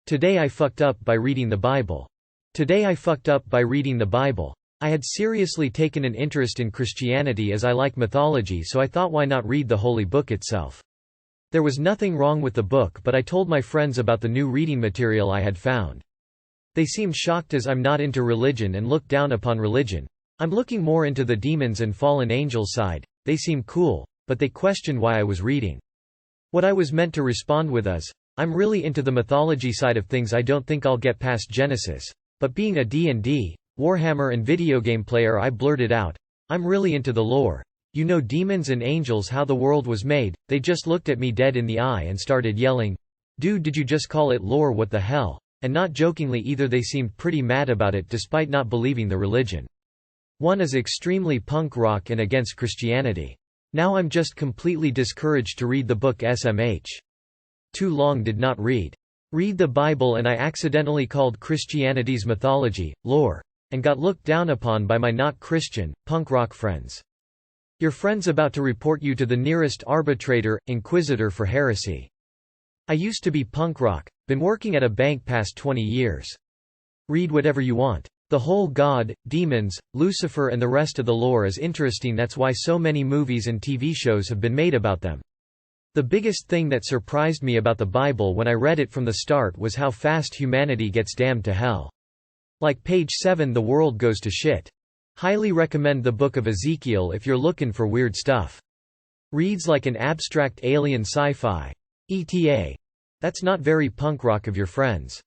Today I fucked up by reading the Bible. Today I fucked up by reading the Bible. I had seriously taken an interest in Christianity as I like mythology, so I thought why not read the holy book itself. There was nothing wrong with the book, but I told my friends about the new reading material I had found. They seemed shocked as I'm not into religion and looked down upon religion. I'm looking more into the demons and fallen angel side. They seem cool, but they questioned why I was reading. What I was meant to respond with is, I'm really into the mythology side of things. I don't think I'll get past Genesis. But being a D&D, Warhammer and video game player, I blurted out, I'm really into the lore. You know, demons and angels, how the world was made. They just looked at me dead in the eye and started yelling, dude, did you just call it lore? What the hell? And not jokingly either, they seemed pretty mad about it despite not believing the religion. One is extremely punk rock and against Christianity. Now I'm just completely discouraged to read the book SMH. Too long did not read the Bible, and I accidentally called Christianity's mythology, lore, and got looked down upon by my not Christian, punk rock friends. Your friend's about to report you to the nearest arbitrator, inquisitor for heresy. I used to be punk rock, been working at a bank past 20 years. Read whatever you want. The whole God, demons, Lucifer and the rest of the lore is interesting. That's why so many movies and TV shows have been made about them. The biggest thing that surprised me about the Bible when I read it from the start was how fast humanity gets damned to hell. Like page 7, the world goes to shit. Highly recommend the Book of Ezekiel if you're looking for weird stuff. Reads like an abstract alien sci-fi. ETA. That's not very punk rock of your friends.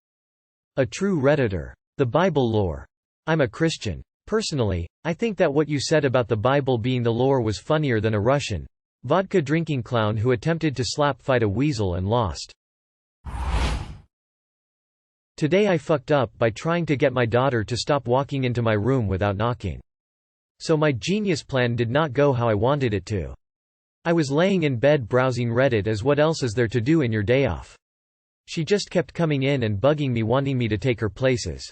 A true Redditor. The Bible lore. I'm a Christian. Personally, I think that what you said about the Bible being the lore was funnier than a Russian vodka drinking clown who attempted to slap fight a weasel and lost. Today I fucked up by trying to get my daughter to stop walking into my room without knocking. So my genius plan did not go how I wanted it to. I was laying in bed browsing Reddit, as what else is there to do in your day off? She just kept coming in and bugging me, wanting me to take her places.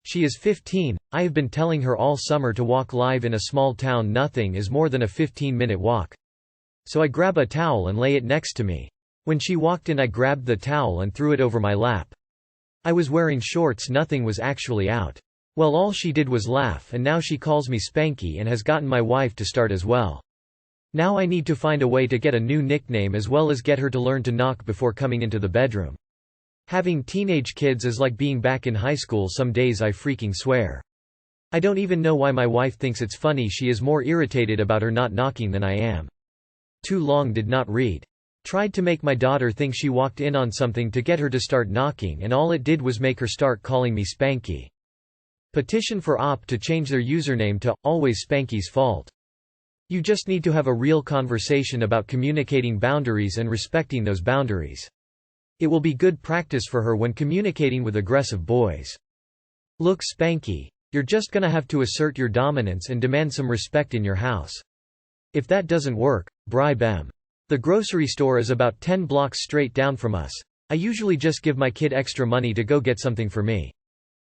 She is 15, I have been telling her all summer to walk live in a small town. Nothing is more than a 15-minute walk. So I grab a towel and lay it next to me. When she walked in, I grabbed the towel and threw it over my lap. I was wearing shorts, nothing was actually out. Well, all she did was laugh, and now she calls me Spanky and has gotten my wife to start as well. Now I need to find a way to get a new nickname as well as get her to learn to knock before coming into the bedroom. Having teenage kids is like being back in high school. Some days I freaking swear. I don't even know why my wife thinks it's funny. She is more irritated about her not knocking than I am. Too long did not read. Tried to make my daughter think she walked in on something to get her to start knocking, and all it did was make her start calling me Spanky. Petition for OP to change their username to always Spanky's fault. You just need to have a real conversation about communicating boundaries and respecting those boundaries. It will be good practice for her when communicating with aggressive boys. Look, Spanky, you're just gonna have to assert your dominance and demand some respect in your house. If that doesn't work, bribe them. The grocery store is about 10 blocks straight down from us. I usually just give my kid extra money to go get something for me.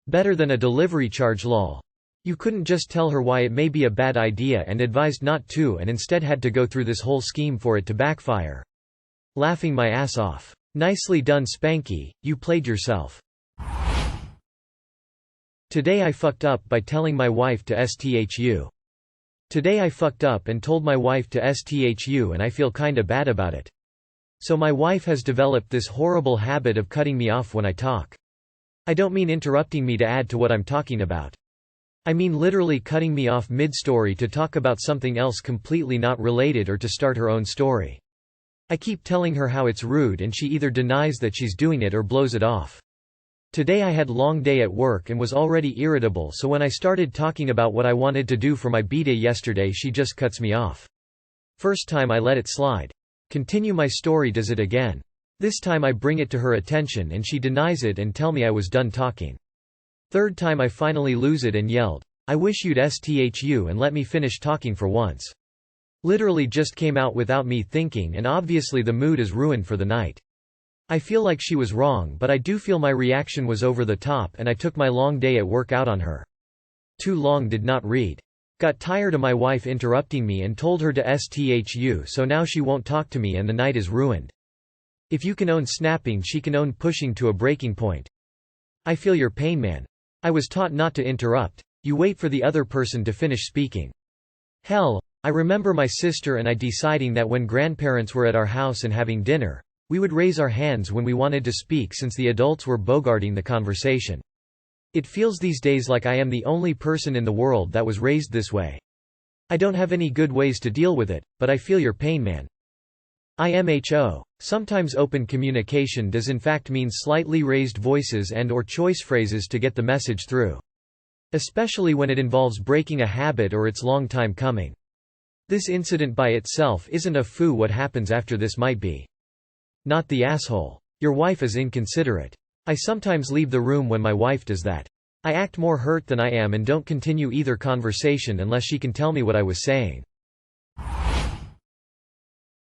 Better than a delivery charge, lol. You couldn't just tell her why it may be a bad idea and advised not to, and instead had to go through this whole scheme for it to backfire. Laughing my ass off. Nicely done, Spanky, you played yourself. Today I fucked up by telling my wife to STHU. Today I fucked up and told my wife to STHU, and I feel kinda bad about it. So my wife has developed this horrible habit of cutting me off when I talk. I don't mean interrupting me to add to what I'm talking about. I mean literally cutting me off mid-story to talk about something else completely not related or to start her own story. I keep telling her how it's rude, and she either denies that she's doing it or blows it off. Today I had a long day at work and was already irritable, so when I started talking about what I wanted to do for my b-day yesterday, she just cuts me off. First time I let it slide. Continue my story, does it again. This time I bring it to her attention and she denies it and tell me I was done talking. Third time I finally lose it and yelled, I wish you'd STHU and let me finish talking for once. Literally just came out without me thinking, and obviously the mood is ruined for the night. I feel like she was wrong, but I do feel my reaction was over the top and I took my long day at work out on her. Too long did not read. Got tired of my wife interrupting me and told her to STHU, so now she won't talk to me and the night is ruined. If you can own snapping, she can own pushing to a breaking point. I feel your pain, man. I was taught not to interrupt. You wait for the other person to finish speaking. Hell, I remember my sister and I deciding that when grandparents were at our house and having dinner, we would raise our hands when we wanted to speak since the adults were bogarting the conversation. It feels these days like I am the only person in the world that was raised this way. I don't have any good ways to deal with it, but I feel your pain, man. IMHO. Sometimes open communication does in fact mean slightly raised voices and/or choice phrases to get the message through. Especially when it involves breaking a habit or it's long time coming. This incident by itself isn't a foo. What happens after this might be. Not the asshole. Your wife is inconsiderate. I sometimes leave the room when my wife does that. I act more hurt than I am and don't continue either conversation unless she can tell me what I was saying.